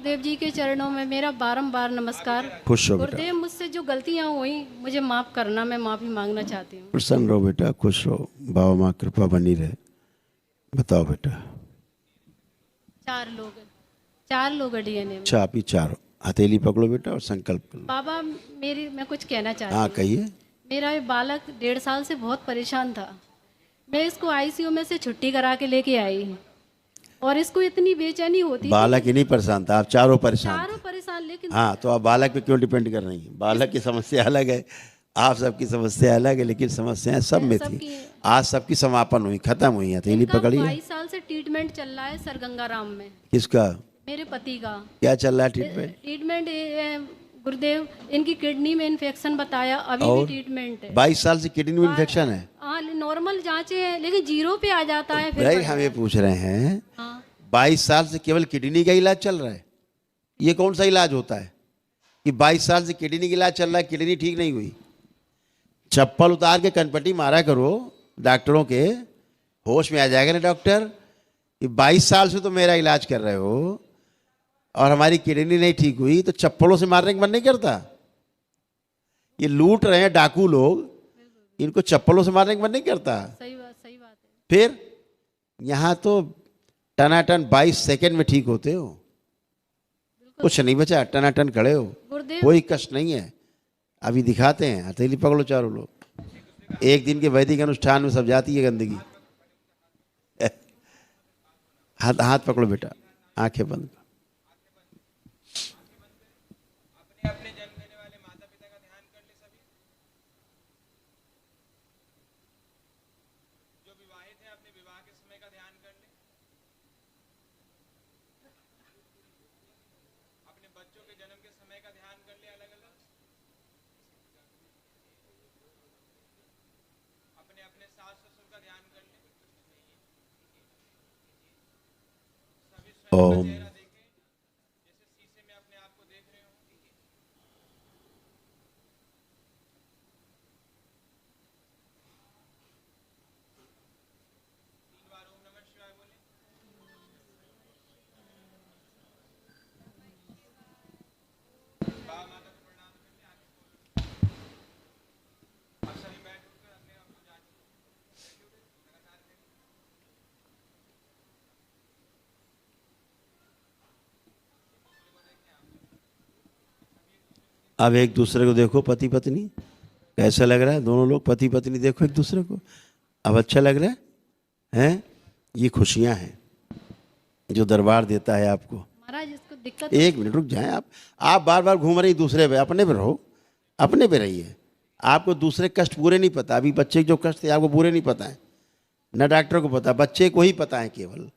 गुरुदेव जी के चरणों में मेरा बारंबार नमस्कार। खुश रहो बेटा, गुरुदेव, मुझसे जो गलतियां हुई मुझे माफ़ करना, मैं माफ़ी मांगना चाहती हूँ। प्रसन्न रहो बेटा, खुश रहो, बाबा माँ कृपा बनी रहे। बताओ बेटा। चार लोग डीएनए में। अच्छा, आप ही चारों हथेली पकड़ो बेटा और संकल्प करो। बाबा, मैं कुछ कहना चाहती हाँ हूँ। कहिए। मेरा ये बालक 1.5 साल से बहुत परेशान था। मैं इसको आईसीयू में से छुट्टी करा के लेके आई और इसको इतनी बेचैनी होती थी। बालक ही नहीं परेशान था, आप चारों परेशान चारों थे। परेशान, लेकिन हाँ, तो आप बालक पे क्यों डिपेंड कर रही हैं? बालक की समस्या अलग है, आप सबकी समस्या अलग है, लेकिन समस्याएं सब में थी। आज सबकी समापन हुई, खत्म हुई। हथेली पकड़िए। 22 साल से ट्रीटमेंट चल रहा है सर गंगाराम में। किसका? मेरे पति का। क्या चल रहा है ट्रीटमेंट? गुरुदेव, इनकी किडनी में इन्फेक्शन बताया, अभी भी ट्रीटमेंट है। 22 साल से किडनी में इन्फेक्शन है? हाँ, नॉर्मल जांचें हैं लेकिन 0 पे आ जाता है फिर। भाई हम ये पूछ रहे हैं, हाँ। 22 साल से केवल किडनी का इलाज चल रहा है? ये कौन सा इलाज होता है कि 22 साल से किडनी का इलाज चल रहा है, किडनी ठीक नहीं हुई? चप्पल उतार के कनपट्टी मारा करो डॉक्टरों के, होश में आ जाएगा ना डॉक्टर कि 22 साल से तो मेरा इलाज कर रहे हो और हमारी किडनी नहीं ठीक हुई, तो चप्पलों से मारने का मन नहीं करता? ये लूट रहे हैं डाकू लोग, इनको चप्पलों से मारने का मन नहीं करता? सही बात है। फिर यहाँ तो टनाटन 22 सेकंड में ठीक होते हो, कुछ नहीं बचा, टनाटन खड़े हो, कोई कष्ट नहीं है। अभी दिखाते हैं, हथेली पकड़ो चारों लोग। एक दिन के वैदिक अनुष्ठान में सब जाती है गंदगी। हाथ पकड़ो बेटा, आंखें बंद करो। अपने जन्म देने वाले माता पिता का ध्यान कर ले सभी। जो विवाहित हैं अपने विवाह के समय का ध्यान कर ले। अपने बच्चों के जन्म के समय का ध्यान कर ले अलग अलग। अपने अपने सास ससुर का ध्यान कर ले। सभी स्वयं का चेहरा देखें जैसे शीशे में अपने आप को देख रहे हो। अब एक दूसरे को देखो, पति पत्नी कैसा लग रहा है? दोनों लोग पति पत्नी देखो एक दूसरे को, अब अच्छा लग रहा है? हैं? ये खुशियां हैं जो दरबार देता है आपको। महाराज, इसको दिक्कत। एक मिनट रुक जाएं आप बार बार घूम रही दूसरे पे, अपने पे रहो, अपने पे रहिए। आपको दूसरे कष्ट पूरे नहीं पता। अभी बच्चे के जो कष्ट थे आपको पूरे नहीं पता है, न डॉक्टर को पता, बच्चे को ही पता है केवल।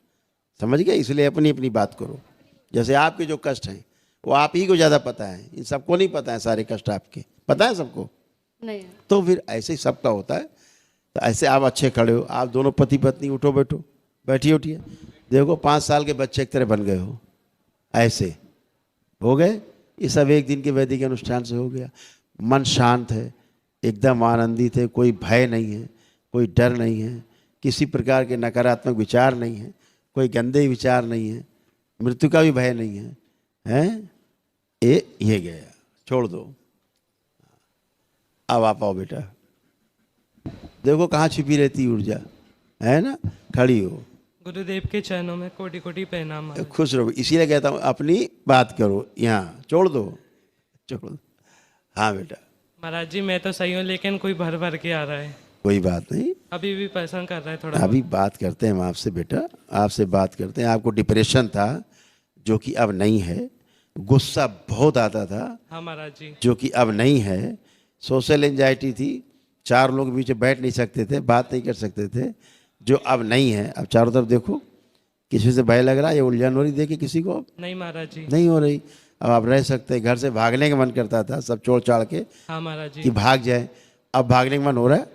समझ गए? इसलिए अपनी अपनी बात करो। जैसे आपके जो कष्ट हैं वो आप ही को ज़्यादा पता है, इन सबको नहीं पता है। सारे कष्ट आपके पता है सबको नहीं। तो फिर ऐसे ही सबका होता है। तो ऐसे आप अच्छे खड़े हो, आप दोनों पति पत्नी, उठो बैठो, बैठिए उठिए। देखो 5 साल के बच्चे एक तरह बन गए हो, ऐसे हो गए। ये सब एक दिन के वैदिक अनुष्ठान से हो गया। मन शांत है, एकदम आनंदित है, कोई भय नहीं है, कोई डर नहीं है, किसी प्रकार के नकारात्मक विचार नहीं है, कोई गंदे विचार नहीं है, मृत्यु का भी भय नहीं है। हैं? ये गया, छोड़ दो। अब आप आओ बेटा, देखो कहाँ छिपी रहती ऊर्जा है ना। खड़ी हो। गुरुदेव के चरणों में कोटि कोटि प्रणाम। खुश रहो, इसीलिए कहता हूँ अपनी बात करो, यहाँ छोड़ दो, छोड़ दो। हाँ बेटा। महाराज जी, मैं तो सही हूँ लेकिन कोई भर भर के आ रहा है। कोई बात नहीं, अभी भी परेशान कर रहा है थोड़ा। अभी बात करते हैं हम आपसे बेटा, आपसे बात करते हैं। आपको डिप्रेशन था जो कि अब नहीं है, गुस्सा बहुत आता था। हाँ महाराज जी। जो कि अब नहीं है। सोशल एंजाइटी थी, 4 लोग बीच में बैठ नहीं सकते थे, बात नहीं कर सकते थे, जो अब नहीं है। अब चारों तरफ देखो, किसी से भय लग रहा है या उलझन हो रही? देखिए किसी को नहीं महाराज जी, नहीं हो रही। अब आप रह सकते हैं। घर से भागने का मन करता था, सब छोड़ छाड़ के। हाँ महाराज जी। कि भाग जाए, अब भागने का मन हो रहा है?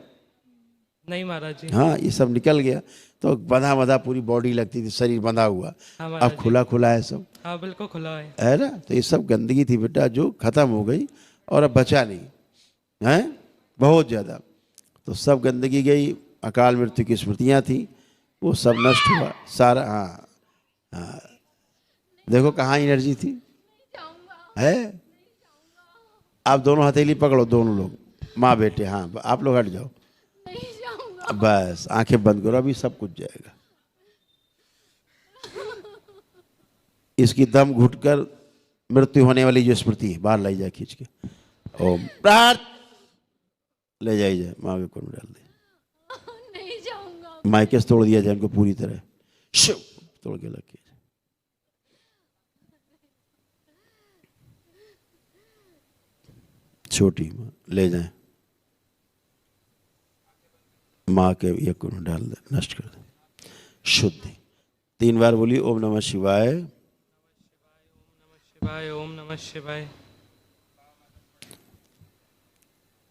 नहीं महाराज जी। हाँ, ये सब निकल गया। तो बंधा बंधा पूरी बॉडी लगती थी, शरीर बंधा हुआ। हाँ अब खुला खुला है सब, हाँ बिल्कुल खुला है ना। तो ये सब गंदगी थी बेटा जो खत्म हो गई और अब बचा नहीं है बहुत ज़्यादा। तो सब गंदगी गई, अकाल मृत्यु की स्मृतियाँ थी, वो सब नष्ट हुआ सारा। हाँ हाँ, देखो कहाँ एनर्जी थी है। आप दोनों हथेली पकड़ो, दोनों लोग, माँ बेटे। हाँ, आप लोग हट जाओ, नहीं जाऊंगा। बस आंखें बंद करो, अभी सब कुछ जाएगा। इसकी दम घुटकर मृत्यु होने वाली जो स्मृति है बाहर लाई जाए खींच के। ओम प्रार्थ ले जाइए, माँ के कोन में डाल दे। नहीं जाऊंगा। माइकेस तोड़ दिया जाए उनको पूरी तरह, शिव तोड़ के लग किया। छोटी माँ ले जाए, माँ के ये कोन डाल दे, नष्ट कर दे, शुद्धि। 3 बार बोलिए ओम नमः शिवाय। शिवाय ओम नमः शिवाय।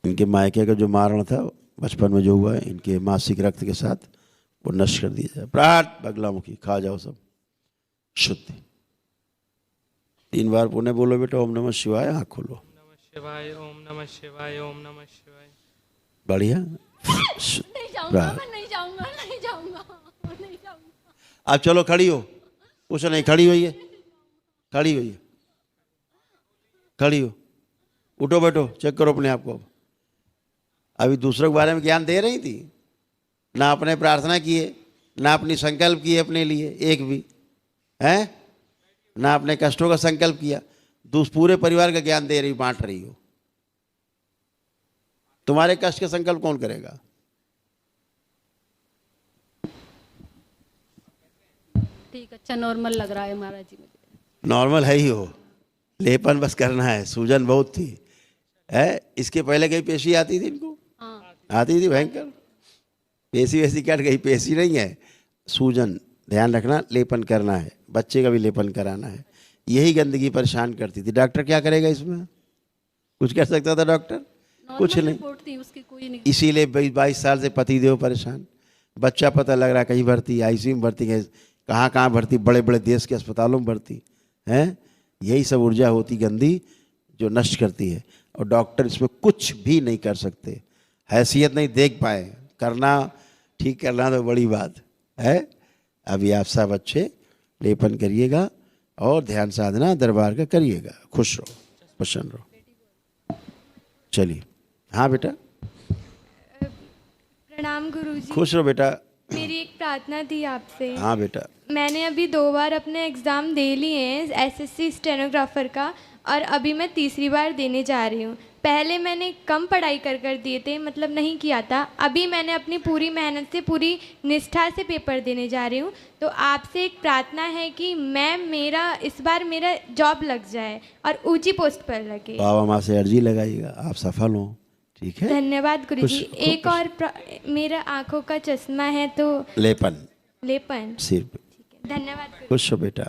इनके मायके का जो मारण था बचपन में जो हुआ है, इनके मासिक रक्त के साथ वो नष्ट कर दिया जाए। प्राट बगलामुखी खा जाओ सब, शुद्धि। 3 बार पुण्य बोलो बेटा ओम नमः शिवाय। आँख खोलो, शिवाय ओम नमः शिवाय ओम नमः शिवाय। बढ़िया। नहीं जाऊंगा, मैं नहीं जाऊंगा, नहीं जाऊंगा, नहीं जाऊंगा। आप चलो, खड़ी हो, कुछ नहीं, खड़ी होइए, खड़ी होइए, खड़ी हो, उठो बैठो, चेक करो अपने आप को। अभी दूसरों के बारे में ज्ञान दे रही थी ना, अपने प्रार्थना किए ना, अपनी संकल्प किए अपने लिए एक भी है ना, अपने कष्टों का संकल्प किया। पूरे परिवार का ज्ञान दे रही, बांट रही हो। तुम्हारे कष्ट का संकल्प कौन करेगा? ठीक, अच्छा नॉर्मल लग रहा है महाराज जी मुझे। नॉर्मल है ही हो, लेपन बस करना है। सूजन बहुत थी है। इसके पहले कहीं पेशी आती थी इनको? हाँ। आती थी भयंकर। पेशी वैसी कट गई, पेशी नहीं है, सूजन। ध्यान रखना, लेपन करना है, बच्चे का भी लेपन कराना है। यही गंदगी परेशान करती थी। डॉक्टर क्या करेगा इसमें? कुछ कर सकता था डॉक्टर? कुछ नॉर्मल नहीं। रिपोर्ट थी उसकी, कोई नहीं। इसीलिए 22 साल से पतिदेव परेशान। बच्चा पता लग रहा कहीं भर्ती, आईसीयू में भर्ती, कहाँ कहाँ भर्ती, बड़े बड़े देश के अस्पतालों में भर्ती है। यही सब ऊर्जा होती गंदी जो नष्ट करती है, और डॉक्टर इसमें कुछ भी नहीं कर सकते। हैसियत नहीं देख पाए, करना ठीक करना तो बड़ी बात है। अभी आप सब अच्छे लेपन करिएगा और ध्यान साधना दरबार का करिएगा। खुश रहो, प्रसन्न रहो। चलिए। हाँ बेटा, प्रणाम गुरुजी। खुश रहो बेटा। मेरी एक प्रार्थना थी आपसे। हाँ बेटा। मैंने अभी 2 बार अपने एग्ज़ाम दे लिए हैं एसएससी स्टेनोग्राफर का, और अभी मैं तीसरी बार देने जा रही हूँ। पहले मैंने कम पढ़ाई कर दिए थे, मतलब नहीं किया था। अभी मैंने अपनी पूरी मेहनत से, पूरी निष्ठा से पेपर देने जा रही हूँ। तो आपसे एक प्रार्थना है कि इस बार मेरा जॉब लग जाए और ऊंची पोस्ट पर लगे। बाबा माँ से अर्जी लगाइएगा, आप सफल हो। ठीक है, धन्यवाद गुरुजी। खुश- एक और मेरा आँखों का चश्मा है, तो लेपन लेपन। सिर पे। धन्यवाद गुरुजी। खुश हो बेटा।